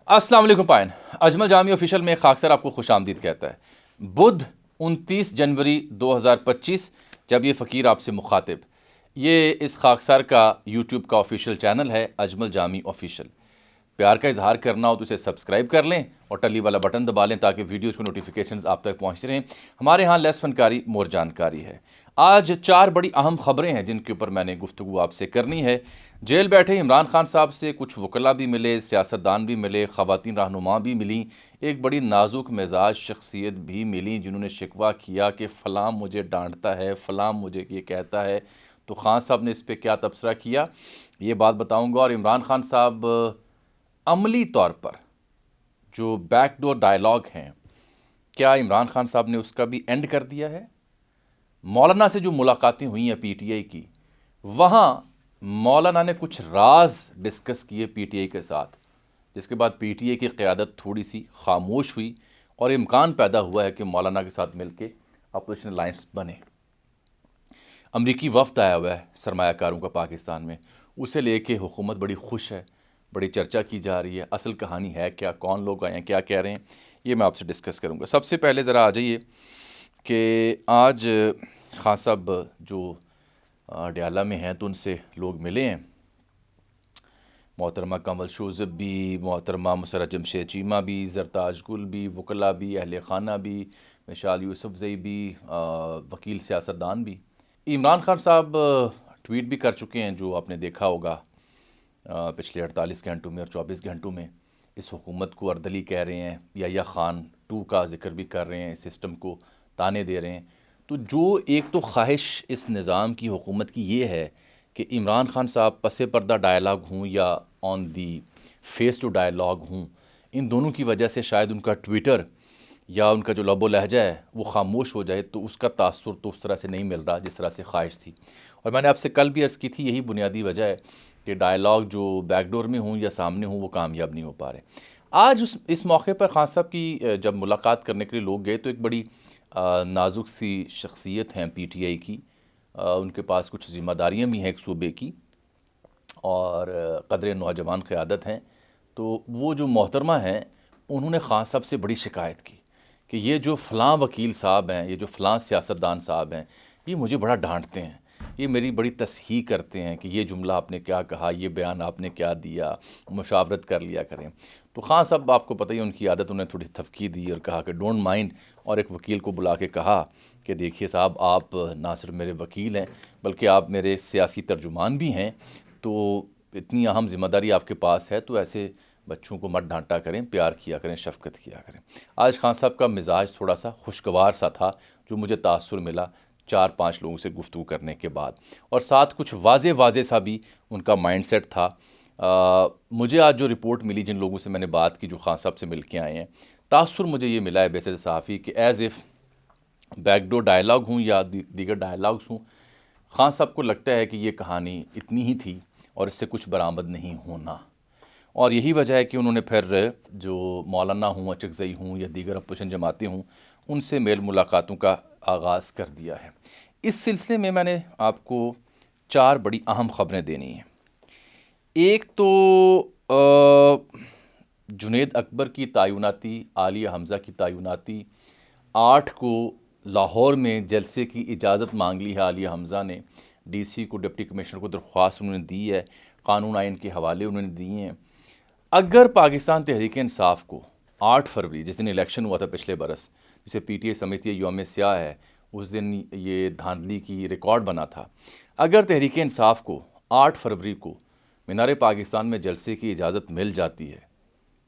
السلام علیکم پائن اجمل جامی آفیشیل میں خاکسر آپ کو خوش آمدید کہتا ہے۔ بدھ 29 جنوری 2025 جب یہ فقیر آپ سے مخاطب، یہ اس خاکسار کا یوٹیوب کا آفیشیل چینل ہے اجمل جامی آفیشیل۔ پیار کا اظہار کرنا ہو تو اسے سبسکرائب کر لیں اور ٹلی والا بٹن دبا لیں تاکہ ویڈیوز کو نوٹیفیکیشنز آپ تک پہنچتے رہیں۔ ہمارے ہاں لیس فنکاری مور جانکاری ہے۔ آج 4 بڑی اہم خبریں ہیں جن کے اوپر میں نے گفتگو آپ سے کرنی ہے۔ جیل بیٹھے عمران خان صاحب سے کچھ وکلاء بھی ملے، سیاستدان بھی ملے، خواتین رہنما بھی ملیں، ایک بڑی نازک مزاج شخصیت بھی ملی جنہوں نے شکوہ کیا کہ فلاں مجھے ڈانٹتا ہے، فلاں مجھے یہ کہتا ہے۔ تو خان صاحب نے اس پہ کیا تبصرہ کیا یہ بات بتاؤں گا، اور عمران خان صاحب عملی طور پر جو بیک ڈور ڈائلاگ ہیں، کیا عمران خان صاحب نے اس کا بھی اینڈ کر دیا ہے؟ مولانا سے جو ملاقاتیں ہوئی ہیں پی ٹی آئی کی، وہاں مولانا نے کچھ راز ڈسکس کیے پی ٹی آئی کے ساتھ، جس کے بعد پی ٹی آئی کی قیادت تھوڑی سی خاموش ہوئی اور امکان پیدا ہوا ہے کہ مولانا کے ساتھ مل کے اپوزیشن الائنس بنے۔ امریکی وفد آیا ہوا ہے سرمایہ کاروں کا پاکستان میں، اسے لے کے حکومت بڑی خوش ہے، بڑی چرچا کی جا رہی ہے۔ اصل کہانی ہے کیا، کون لوگ آئے ہیں، کیا کہہ رہے ہیں، یہ میں آپ سے ڈسکس کروں گا۔ سب سے پہلے ذرا آ جائیے کہ آج خان صاحب جو ڈیالہ میں ہیں تو ان سے لوگ ملے ہیں، محترمہ کمل شوذب بھی، محترمہ مسرت جمشید چیمہ بھی، زرتاج گل بھی، وکلاء بھی، اہل خانہ بھی، مشال یوسف زئی بھی، وکیل سیاستدان بھی۔ عمران خان صاحب ٹویٹ بھی کر چکے ہیں جو آپ نے دیکھا ہوگا پچھلے 48 گھنٹوں میں اور 24 گھنٹوں میں، اس حکومت کو اردلی کہہ رہے ہیں، یا خان 2 کا ذکر بھی کر رہے ہیں، اس سسٹم کو تانے دے رہے ہیں۔ تو جو ایک تو خواہش اس نظام کی، حکومت کی یہ ہے کہ عمران خان صاحب پس پردہ ڈائلاگ ہوں یا آن دی فیس ٹو ڈائلاگ ہوں، ان دونوں کی وجہ سے شاید ان کا ٹویٹر یا ان کا جو لب و لہجہ ہے وہ خاموش ہو جائے، تو اس کا تاثر تو اس طرح سے نہیں مل رہا جس طرح سے خواہش تھی۔ اور میں نے آپ سے کل بھی عرض کی تھی، یہی بنیادی وجہ ہے کہ ڈائلاگ جو بیک ڈور میں ہوں یا سامنے ہوں وہ کامیاب نہیں ہو پا رہے۔ آج اس موقع پر خان صاحب کی جب ملاقات کرنے کے لیے لوگ گئے تو ایک بڑی نازک سی شخصیت ہیں پی ٹی آئی کی، ان کے پاس کچھ ذمہ داریاں بھی ہیں ایک صوبے کی اور قدر نوجوان قیادت ہیں۔ تو وہ جو محترمہ ہیں انہوں نے خان صاحب سے بڑی شکایت کی کہ یہ جو فلاں وکیل صاحب ہیں، یہ جو فلاں سیاستدان صاحب ہیں، یہ مجھے بڑا ڈانٹتے ہیں، یہ میری بڑی تصحیح کرتے ہیں کہ یہ جملہ آپ نے کیا کہا، یہ بیان آپ نے کیا دیا، مشاورت کر لیا کریں۔ تو خان صاحب آپ کو پتہ ہی ان کی عادت، انہیں تھوڑی تھپکی دی اور کہا کہ ڈونٹ مائنڈ، اور ایک وکیل کو بلا کے کہا کہ دیکھیے صاحب، آپ نہ صرف میرے وکیل ہیں بلکہ آپ میرے سیاسی ترجمان بھی ہیں، تو اتنی اہم ذمہ داری آپ کے پاس ہے، تو ایسے بچوں کو مت ڈانٹا کریں، پیار کیا کریں، شفقت کیا کریں۔ آج خان صاحب کا مزاج تھوڑا سا خوشگوار سا تھا، جو مجھے تاثر ملا 4-5 لوگوں سے گفتگو کرنے کے بعد، اور ساتھ کچھ واضح سا بھی ان کا مائنڈ سیٹ تھا۔ مجھے آج جو رپورٹ ملی جن لوگوں سے میں نے بات کی جو خان صاحب سے مل کے آئے ہیں، تاثر مجھے یہ ملا ہے بیسز صحافی کہ as if back door dialogue ہوں یا دیگر ڈائلاگز ہوں، خان صاحب کو لگتا ہے کہ یہ کہانی اتنی ہی تھی اور اس سے کچھ برآمد نہیں ہونا، اور یہی وجہ ہے کہ انہوں نے پھر جو مولانا ہوں، اچکزئی ہوں یا دیگر اپوزیشن جماعتیں ہوں، ان سے میل ملاقاتوں کا آغاز کر دیا ہے۔ اس سلسلے میں نے آپ کو 4 بڑی اہم خبریں دینی ہیں۔ ایک تو جنید اکبر کی تعیناتی، عالیہ حمزہ کی تعیناتی، 8 کو لاہور میں جلسے کی اجازت مانگ لی ہے عالیہ حمزہ نے، ڈی سی کو، ڈپٹی کمشنر کو درخواست انہوں نے دی ہے، قانون آئین کے حوالے انہوں نے دیے ہیں۔ اگر پاکستان تحریک انصاف کو 8 فروری جس دن الیکشن ہوا تھا پچھلے برس، جسے پی ٹی آئی سمجھتی ہے یوم سیاہ ہے، اس دن یہ دھاندلی کی ریکارڈ بنا تھا، اگر تحریک انصاف کو 8 فروری کو مینار پاکستان میں جلسے کی اجازت مل جاتی ہے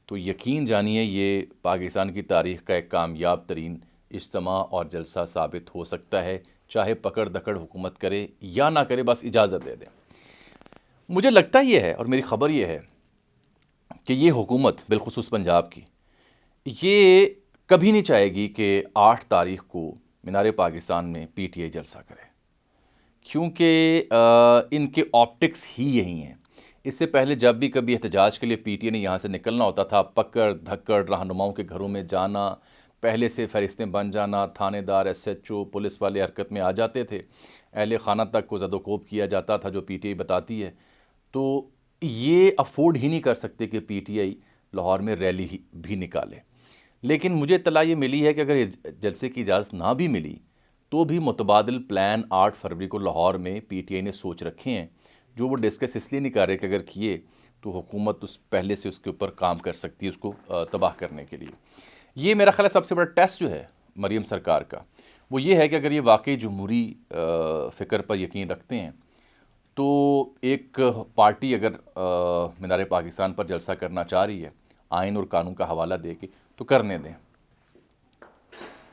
تو یقین جانیے یہ پاکستان کی تاریخ کا ایک کامیاب ترین اجتماع اور جلسہ ثابت ہو سکتا ہے، چاہے پکڑ دکڑ حکومت کرے یا نہ کرے، بس اجازت دے دیں۔ مجھے لگتا یہ ہے اور میری خبر یہ ہے کہ یہ حکومت بالخصوص پنجاب کی، یہ کبھی نہیں چاہے گی کہ 8 تاریخ کو مینار پاکستان میں پی ٹی آئی جلسہ کرے، کیونکہ ان کے آپٹکس ہی یہی ہیں۔ اس سے پہلے جب بھی کبھی احتجاج کے لیے پی ٹی آئی نے یہاں سے نکلنا ہوتا تھا، پکڑ دھکڑ رہنماؤں کے گھروں میں جانا، پہلے سے فہرستیں بن جانا، تھانے دار، ایس ایچ او، پولیس والے حرکت میں آ جاتے تھے، اہل خانہ تک کو زد و کوب کیا جاتا تھا، جو پی ٹی آئی بتاتی ہے۔ تو یہ افورڈ ہی نہیں کر سکتے کہ پی ٹی آئی لاہور میں ریلی بھی نکالے. لیکن مجھے اطلاع یہ ملی ہے کہ اگر جلسے کی اجازت نہ بھی ملی تو بھی متبادل پلان 8 فروری کو لاہور میں پی ٹی آئی نے سوچ رکھے ہیں, جو وہ ڈسکس اس لیے نہیں کر رہے کہ اگر کیے تو حکومت پہلے سے اس کے اوپر کام کر سکتی ہے اس کو تباہ کرنے کے لیے. یہ میرا خیال ہے سب سے بڑا ٹیسٹ جو ہے مریم سرکار کا وہ یہ ہے کہ اگر یہ واقعی جمہوری فکر پر یقین رکھتے ہیں تو ایک پارٹی اگر مینار پاکستان پر جلسہ کرنا چاہ رہی ہے آئین اور قانون کا حوالہ دے کے تو کرنے دیں.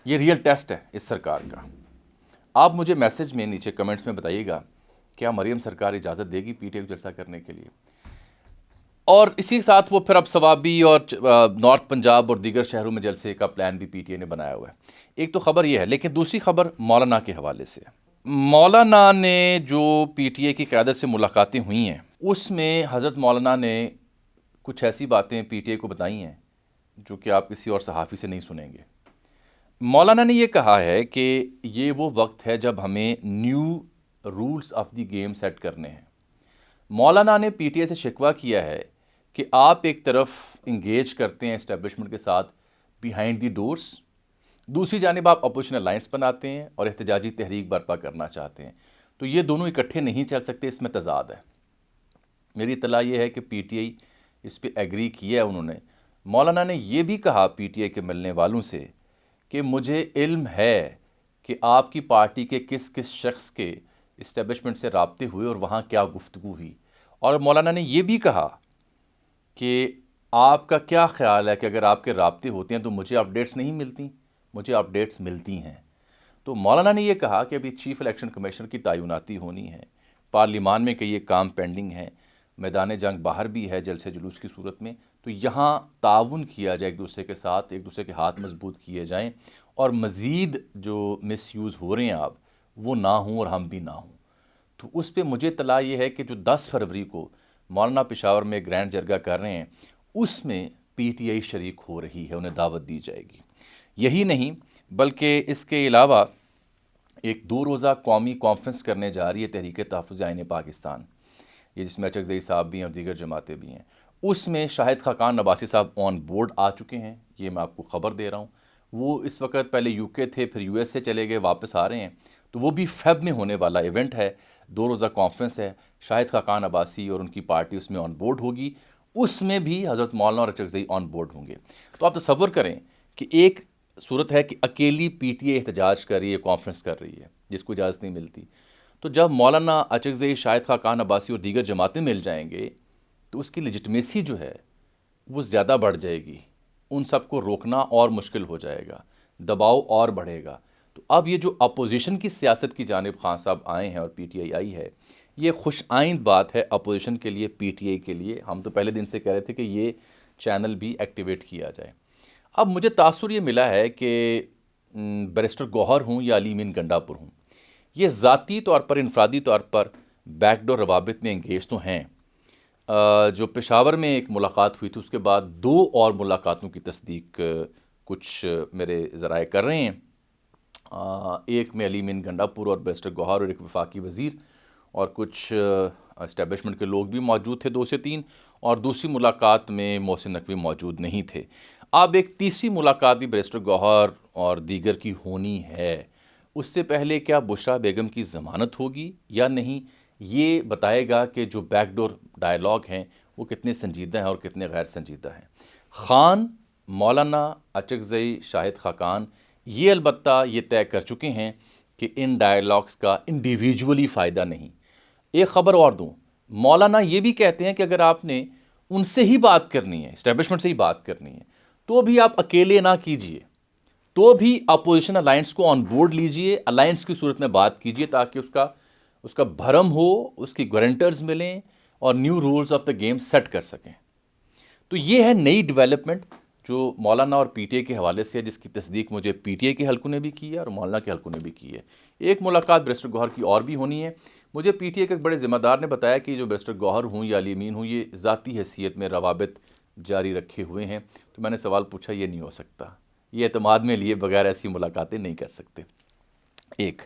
یہ ریئل ٹیسٹ ہے اس سرکار کا. آپ مجھے میسج میں نیچے کمنٹس میں بتائیے گا کیا مریم سرکار اجازت دے گی پی ٹی آئی کو جلسہ کرنے کے لیے. اور اسی ساتھ وہ پھر اب ثوابی اور نارتھ پنجاب اور دیگر شہروں میں جلسے کا پلان بھی پی ٹی آئی نے بنایا ہوا ہے. ایک تو خبر یہ ہے, لیکن دوسری خبر مولانا کے حوالے سے. مولانا نے جو پی ٹی آئی کی قیادت سے ملاقاتیں ہوئی ہیں اس میں حضرت مولانا نے کچھ ایسی باتیں پی ٹی آئی کو بتائی ہیں جو کہ آپ کسی اور صحافی سے نہیں سنیں گے. مولانا نے یہ کہا ہے کہ یہ وہ وقت ہے جب ہمیں new rules of the game set کرنے ہیں. مولانا نے پی ٹی آئی سے شکوہ کیا ہے کہ آپ ایک طرف انگیج کرتے ہیں اسٹیبلشمنٹ کے ساتھ بیہائنڈ دی ڈورس, دوسری جانب آپ اپوزیشن الائنس بناتے ہیں اور احتجاجی تحریک برپا کرنا چاہتے ہیں. تو یہ دونوں اکٹھے نہیں چل سکتے, اس میں تضاد ہے. میری اطلاع یہ ہے کہ پی ٹی آئی اس پہ ایگری کیا ہے انہوں نے. مولانا نے یہ بھی کہا پی ٹی آئی کے ملنے والوں سے کہ مجھے علم ہے کہ آپ کی پارٹی کے کس کس شخص کے اسٹیبلشمنٹ سے رابطے ہوئے اور وہاں کیا گفتگو ہوئی. اور مولانا نے یہ بھی کہا کہ آپ کا کیا خیال ہے کہ اگر آپ کے رابطے ہوتے ہیں تو مجھے اپڈیٹس نہیں ملتی, مجھے اپڈیٹس ملتی ہیں. تو مولانا نے یہ کہا کہ ابھی چیف الیکشن کمیشنر کی تعیناتی ہونی ہے, پارلیمان میں کئی کام پینڈنگ ہیں, میدان جنگ باہر بھی ہے جلسے جلوس کی صورت میں, تو یہاں تعاون کیا جائے ایک دوسرے کے ساتھ, ایک دوسرے کے ہاتھ مضبوط کیے جائیں اور مزید جو مس یوز ہو رہے ہیں آپ وہ نہ ہوں اور ہم بھی نہ ہوں. تو اس پہ مجھے اطلاع یہ ہے کہ جو 10 فروری کو مولانا پشاور میں گرینڈ جرگہ کر رہے ہیں اس میں پی ٹی آئی شریک ہو رہی ہے, انہیں دعوت دی جائے گی. یہی نہیں بلکہ اس کے علاوہ ایک 2 روزہ قومی کانفرنس کرنے جا رہی ہے تحریک تحفظ آئین پاکستان, یہ جس میں اچکزئی صاحب بھی ہیں اور دیگر جماعتیں بھی ہیں. اس میں شاہد خاقان عباسی صاحب آن بورڈ آ چکے ہیں, یہ میں آپ کو خبر دے رہا ہوں. وہ اس وقت پہلے یو کے تھے, پھر یو ایس سے چلے گئے, واپس آ رہے ہیں. تو وہ بھی فیب میں ہونے والا ایونٹ ہے, 2 روزہ کانفرنس ہے. شاہد خاقان عباسی اور ان کی پارٹی اس میں آن بورڈ ہوگی, اس میں بھی حضرت مولانا اور اچکزئی آن بورڈ ہوں گے. تو آپ تصور کریں کہ ایک صورت ہے کہ اکیلی پی ٹی آئی احتجاج کر رہی ہے, کانفرنس کر رہی ہے جس کو اجازت نہیں ملتی. تو جب مولانا اچکزئی, شاہد خاقان عباسی اور دیگر جماعتیں مل جائیں گے تو اس کی لیجٹمیسی جو ہے وہ زیادہ بڑھ جائے گی, ان سب کو روکنا اور مشکل ہو جائے گا, دباؤ اور بڑھے گا. تو اب یہ جو اپوزیشن کی سیاست کی جانب خان صاحب آئے ہیں اور پی ٹی آئی آئی ہے, یہ خوش آئند بات ہے اپوزیشن کے لیے, پی ٹی آئی کے لیے. ہم تو پہلے دن سے کہہ رہے تھے کہ یہ چینل بھی ایکٹیویٹ کیا جائے. اب مجھے تاثر یہ ملا ہے کہ بیرسٹر گوہر ہوں یا علی امین گنڈاپور ہوں, یہ ذاتی طور پر, انفرادی طور پر بیک ڈور روابط میں انگیج تو ہیں. جو پشاور میں ایک ملاقات ہوئی تھی اس کے بعد 2 اور ملاقاتوں کی تصدیق کچھ میرے ذرائع کر رہے ہیں. ایک میں علی امین گنڈاپور اور بیرسٹر گوہر اور ایک وفاقی وزیر اور کچھ اسٹیبلشمنٹ کے لوگ بھی موجود تھے 2 سے 3, اور دوسری ملاقات میں محسن نقوی موجود نہیں تھے. اب ایک تیسری ملاقات بھی بیرسٹر گوہر اور دیگر کی ہونی ہے. اس سے پہلے کیا بشریٰ بیگم کی ضمانت ہوگی یا نہیں, یہ بتائے گا کہ جو بیک ڈور ڈائلاگ ہیں وہ کتنے سنجیدہ ہیں اور کتنے غیر سنجیدہ ہیں. خان, مولانا, اچکزئی, شاہد خاقان یہ البتہ یہ طے کر چکے ہیں کہ ان ڈائلاگس کا انڈیویجولی فائدہ نہیں. ایک خبر اور دوں, مولانا یہ بھی کہتے ہیں کہ اگر آپ نے ان سے ہی بات کرنی ہے, اسٹیبلشمنٹ سے ہی بات کرنی ہے, تو بھی آپ اکیلے نہ کیجئے, تو بھی اپوزیشن الائنس کو آن بورڈ لیجئے, الائنس کی صورت میں بات کیجئے تاکہ اس کا بھرم ہو, اس کی گارنٹرز ملیں اور new rules of the game set کر سکیں. تو یہ ہے نئی ڈیولپمنٹ جو مولانا اور پی ٹی آئی کے حوالے سے ہے, جس کی تصدیق مجھے پی ٹی آئی کے حلقوں نے بھی کی ہے اور مولانا کے حلقوں نے بھی کی ہے. ایک ملاقات بیرسٹر گوہر کی اور بھی ہونی ہے. مجھے پی ٹی آئی کے ایک بڑے ذمہ دار نے بتایا کہ جو بیرسٹر گوہر ہوں یا علی امین ہوں یہ ذاتی حیثیت میں روابط جاری رکھے ہوئے ہیں. تو میں نے سوال پوچھا, یہ نہیں ہو سکتا, یہ اعتماد میں لیے بغیر ایسی ملاقاتیں نہیں کر سکتے. ایک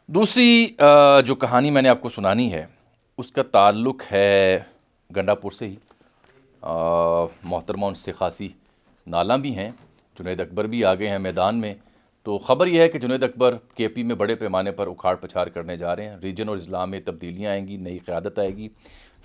دوسری جو کہانی میں نے آپ کو سنانی ہے اس کا تعلق ہے گنڈاپور سے ہی. محترمہ ان سے خاصی نالاں بھی ہیں. جنید اکبر بھی آ گئے ہیں میدان میں. تو خبر یہ ہے کہ جنید اکبر کے پی میں بڑے پیمانے پر اکھاڑ پچھاڑ کرنے جا رہے ہیں. ریجن اور اضلاع میں تبدیلیاں آئیں گی, نئی قیادت آئے گی.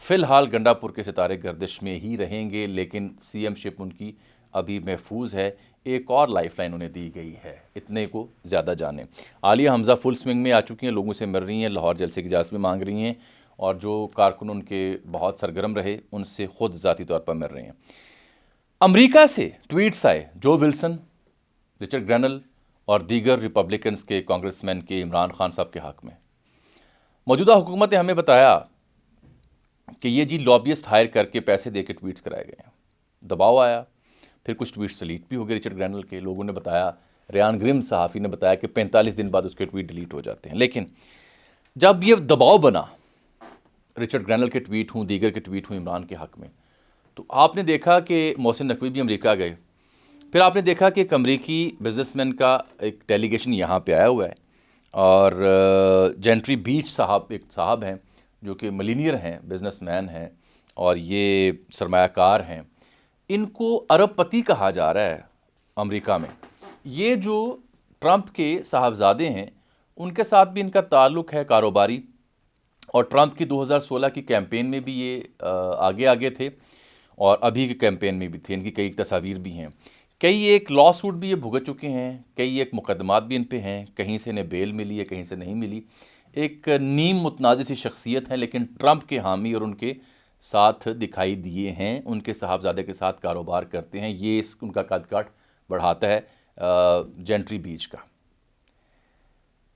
فی الحال گنڈا پور کے ستارے گردش میں ہی رہیں گے, لیکن سی ایم شپ ان کی ابھی محفوظ ہے. ایک اور لائف لائن انہیں دی گئی ہے, اتنے کو زیادہ جانیں. عالیہ حمزہ فل سوئنگ میں آ چکی ہیں, لوگوں سے مل رہی ہیں, لاہور جلسے کی اجازت بھی مانگ رہی ہیں, اور جو کارکن ان کے بہت سرگرم رہے ان سے خود ذاتی طور پر مل رہے ہیں. امریکہ سے ٹویٹس آئے جو ولسن, رچرڈ گرینل اور دیگر ریپبلکنز کے کانگریس مین کے عمران خان صاحب کے حق میں. موجودہ حکومت نے ہمیں بتایا کہ یہ جی لابیسٹ ہائر کر کے پیسے دے کے ٹویٹس کرائے گئے ہیں. دباؤ آیا, پھر کچھ ٹویٹس ڈیلیٹ بھی ہو گئے رچرڈ گرینل کے. لوگوں نے بتایا, ریان گرم صحافی نے بتایا کہ 45 دن بعد اس کے ٹویٹ ڈیلیٹ ہو جاتے ہیں. لیکن جب یہ دباؤ بنا, رچرڈ گرینل کے ٹویٹ ہوں, دیگر کے ٹویٹ ہوں عمران کے حق میں, تو آپ نے دیکھا کہ محسن نقوی بھی امریکہ گئے. پھر آپ نے دیکھا کہ ایک امریکی بزنس مین کا ایک ڈیلیگیشن یہاں پہ آیا ہوا ہے, اور جینٹری بیچ صاحب ایک صاحب ہیں جو کہ ملینئر ہیں, بزنس مین ہیں, اور یہ سرمایہ کار ہیں. ان کو ارب پتی کہا جا رہا ہے امریکہ میں. یہ جو ٹرمپ کے صاحبزادے ہیں ان کے ساتھ بھی ان کا تعلق ہے کاروباری, اور ٹرمپ کی 2016 کی کیمپین میں بھی یہ آگے تھے, اور ابھی کے کیمپین میں بھی تھے. ان کی کئی تصاویر بھی ہیں, کئی ایک لا سوٹ بھی یہ بھگت چکے ہیں, کئی ایک مقدمات بھی ان پہ ہیں, کہیں سے انہیں بیل ملی ہے, کہیں سے نہیں ملی. ایک نیم متنازع سی شخصیت ہے, لیکن ٹرمپ کے حامی اور ان کے ساتھ دکھائی دیے ہیں, ان کے صاحبزادے کے ساتھ کاروبار کرتے ہیں. یہ ان کا قد کاٹ بڑھاتا ہے جینٹری بیچ کا.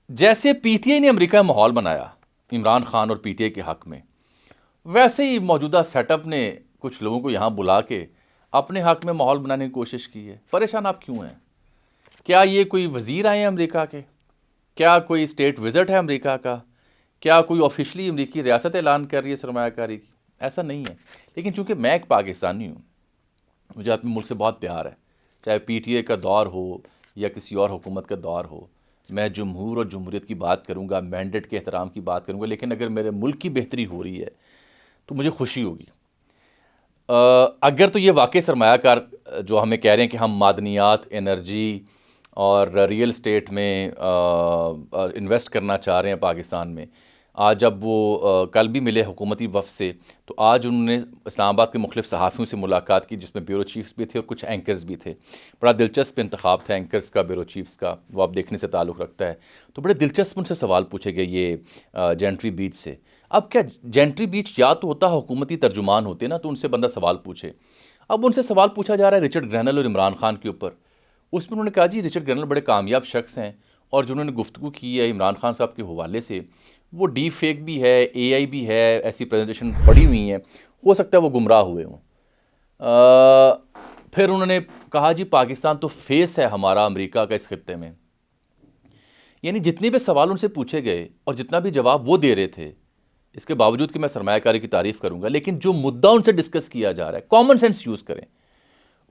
جیسے پی ٹی آئی نے امریکہ میں ماحول بنایا عمران خان اور پی ٹی آئی کے حق میں, ویسے ہی موجودہ سیٹ اپ نے کچھ لوگوں کو یہاں بلا کے اپنے حق میں ماحول بنانے کی کوشش کی ہے. پریشان آپ کیوں ہیں؟ کیا یہ کوئی وزیر آئے ہیں امریکہ کے؟ کیا کوئی اسٹیٹ وزٹ ہے امریکہ کا؟ کیا کوئی آفیشلی امریکی ریاست اعلان کر رہی ہے سرمایہ کاری کی؟ ایسا نہیں ہے. لیکن چونکہ میں ایک پاکستانی ہوں, مجھے اپنے ملک سے بہت پیار ہے, چاہے پی ٹی آئی کا دور ہو یا کسی اور حکومت کا دور ہو. میں جمہور اور جمہوریت کی بات کروں گا, مینڈیٹ کے احترام کی بات کروں گا, لیکن اگر میرے ملک کی بہتری ہو رہی ہے تو مجھے خوشی ہوگی. اگر تو یہ واقعی سرمایہ کار جو ہمیں کہہ رہے ہیں کہ ہم معدنیات, انرجی اور ریئل اسٹیٹ میں انویسٹ کرنا چاہ رہے ہیں پاکستان میں, آج جب وہ کل بھی ملے حکومتی وفد سے, تو آج انہوں نے اسلام آباد کے مختلف صحافیوں سے ملاقات کی, جس میں بیورو چیفز بھی تھے اور کچھ اینکرز بھی تھے. بڑا دلچسپ انتخاب تھا اینکرز کا, بیورو چیفز کا, وہ آپ دیکھنے سے تعلق رکھتا ہے. تو بڑے دلچسپ ان سے سوال پوچھے گئے یہ جینٹری بیچ سے. اب کیا جینٹری بیچ یا تو ہوتا حکومتی ترجمان ہوتے نا, تو ان سے بندہ سوال پوچھے. اب ان سے سوال پوچھا جا رہا ہے رچرڈ گرینل اور عمران خان کے اوپر. اس میں انہوں نے کہا جی رچرڈ گرینل بڑے کامیاب شخص ہیں, اور جنہوں نے گفتگو کی ہے عمران خان صاحب کے حوالے سے, وہ ڈی فیک بھی ہے, اے آئی بھی ہے, ایسی پریزنٹیشن پڑی ہوئی ہیں, ہو سکتا ہے وہ گمراہ ہوئے ہوں. پھر انہوں نے کہا جی پاکستان تو فیس ہے ہمارا امریکہ کا اس خطے میں. یعنی جتنے بھی سوال ان سے پوچھے گئے اور جتنا بھی جواب وہ دے رہے تھے, اس کے باوجود کہ میں سرمایہ کاری کی تعریف کروں گا, لیکن جو مدعا ان سے ڈسکس کیا جا رہا ہے, کامن سینس یوز کریں,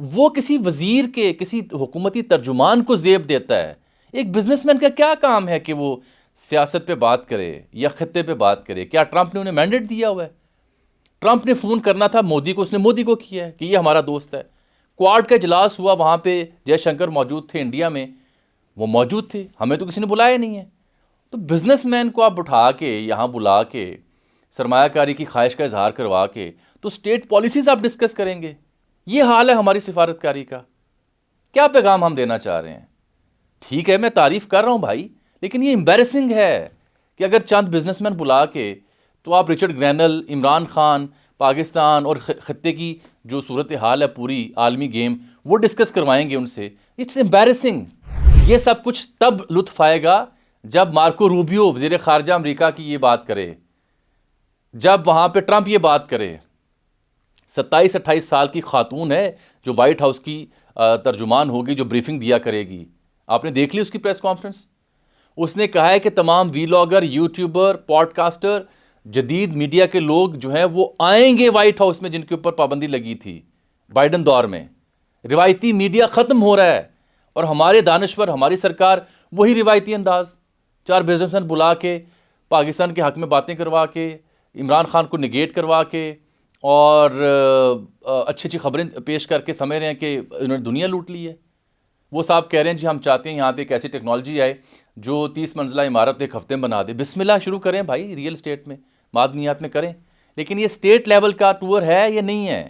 وہ کسی وزیر کے, کسی حکومتی ترجمان کو زیب دیتا ہے. ایک بزنس مین کا کیا کام ہے کہ وہ سیاست پہ بات کرے یا خطے پہ بات کرے؟ کیا ٹرمپ نے انہیں مینڈیٹ دیا ہوا ہے؟ ٹرمپ نے فون کرنا تھا مودی کو, اس نے مودی کو کیا ہے کہ یہ ہمارا دوست ہے. کوارڈ کا اجلاس ہوا, وہاں پہ جے شنکر موجود تھے انڈیا میں, وہ موجود تھے, ہمیں تو کسی نے بلایا نہیں ہے. تو بزنس مین کو آپ اٹھا کے یہاں بلا کے سرمایہ کاری کی خواہش کا اظہار کروا کے تو اسٹیٹ پالیسیز آپ ڈسکس کریں گے. یہ حال ہے ہماری سفارت کاری کا. کیا پیغام ہم دینا چاہ رہے ہیں؟ ٹھیک ہے میں تعریف کر رہا ہوں بھائی, لیکن یہ امبیرسنگ ہے کہ اگر چند بزنس مین بلا کے تو آپ رچرڈ گرینل, عمران خان, پاکستان اور خطے کی جو صورت حال ہے پوری عالمی گیم, وہ ڈسکس کروائیں گے ان سے. It's embarrassing. یہ سب کچھ تب لطف آئے گا جب مارکو روبیو وزیر خارجہ امریکہ کی یہ بات کرے, جب وہاں پہ ٹرمپ یہ بات کرے. 27-28 سال کی خاتون ہے جو وائٹ ہاؤس کی ترجمان ہوگی, جو بریفنگ دیا کرے گی. آپ نے دیکھ لی اس کی پریس کانفرنس. اس نے کہا ہے کہ تمام ویلاگر, یوٹیوبر, پوڈ کاسٹر, جدید میڈیا کے لوگ جو ہیں وہ آئیں گے وائٹ ہاؤس میں, جن کے اوپر پابندی لگی تھی بائیڈن دور میں. روایتی میڈیا ختم ہو رہا ہے, اور ہمارے دانشور, ہماری سرکار وہی روایتی انداز, 4 بزنس مین بلا کے پاکستان کے حق میں باتیں کروا کے, عمران خان کو نگیٹ کروا کے, اور اچھی اچھی خبریں پیش کر کے سمجھ رہے ہیں کہ انہوں نے دنیا لوٹ لی ہے. وہ صاحب کہہ رہے ہیں جی ہم چاہتے ہیں یہاں پہ ایک ایسی ٹیکنالوجی آئے جو 30 منزلہ عمارت ایک ہفتے میں بنا دے. بسم اللہ شروع کریں بھائی، ریئل اسٹیٹ میں معدنیات میں کریں. لیکن یہ اسٹیٹ لیول کا ٹور ہے یا نہیں ہے؟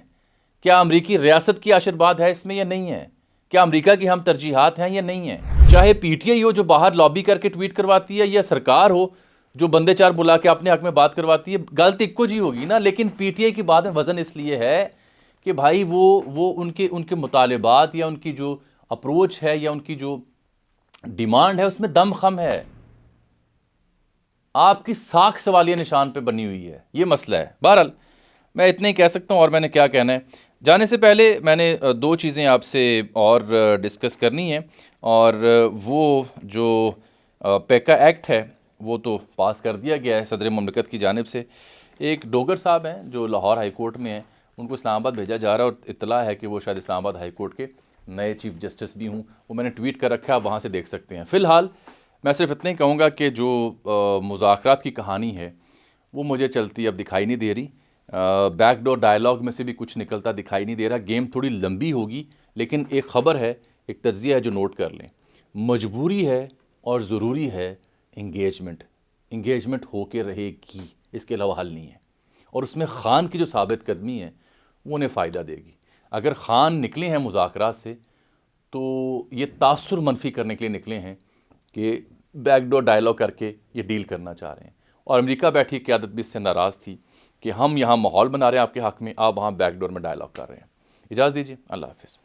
کیا امریکی ریاست کی آشرواد ہے اس میں یا نہیں ہے؟ کیا امریکہ کی ہم ترجیحات ہیں یا نہیں ہیں؟ چاہے پی ٹی آئی ہو جو باہر لابی کر کے ٹویٹ کرواتی ہے، یا سرکار ہو جو بندے چار بلا کے اپنے حق میں بات کرواتی ہے، غلط ایک کو جی ہوگی نا. لیکن پی ٹی آئی کی بات میں وزن اس لیے ہے کہ بھائی وہ ان کے مطالبات یا ان کی جو اپروچ ہے یا ان کی جو ڈیمانڈ ہے اس میں دم خم ہے. آپ کی ساکھ سوالیہ نشان پہ بنی ہوئی ہے، یہ مسئلہ ہے. بہرحال میں اتنا ہی کہہ سکتا ہوں، اور میں نے کیا کہنا ہے. جانے سے پہلے میں نے دو چیزیں آپ سے اور ڈسکس کرنی ہیں. اور وہ جو پیکا ایکٹ ہے وہ تو پاس کر دیا گیا ہے صدر مملکت کی جانب سے. ایک ڈوگر صاحب ہیں جو لاہور ہائی کورٹ میں ہیں، ان کو اسلام آباد بھیجا جا رہا ہے، اور اطلاع ہے کہ وہ شاید اسلام آباد ہائی کورٹ کے نئے چیف جسٹس بھی ہوں. وہ میں نے ٹویٹ کر رکھا ہے، آپ وہاں سے دیکھ سکتے ہیں. فی الحال میں صرف اتنا ہی کہوں گا کہ جو مذاکرات کی کہانی ہے وہ مجھے چلتی اب دکھائی نہیں دے رہی. بیک ڈور ڈائلاگ میں سے بھی کچھ نکلتا دکھائی نہیں دے رہا. گیم تھوڑی لمبی ہوگی، لیکن ایک خبر ہے، ایک تجزیہ ہے جو نوٹ کر لیں. مجبوری ہے اور ضروری ہے انگیجمنٹ ہو کے رہے گی، اس کے علاوہ حل نہیں ہے. اور اس میں خان کی جو ثابت قدمی ہے وہ انہیں فائدہ دے گی. اگر خان نکلے ہیں مذاکرات سے تو یہ تاثر منفی کرنے کے لیے نکلے ہیں کہ بیک ڈور ڈائلاگ کر کے یہ ڈیل کرنا چاہ رہے ہیں. اور امریکہ بیٹھی قیادت بھی اس سے ناراض تھی کہ ہم یہاں ماحول بنا رہے ہیں آپ کے حق میں، آپ وہاں بیک ڈور میں ڈائلاگ کر رہے ہیں. اجازت دیجیے، اللہ حافظ.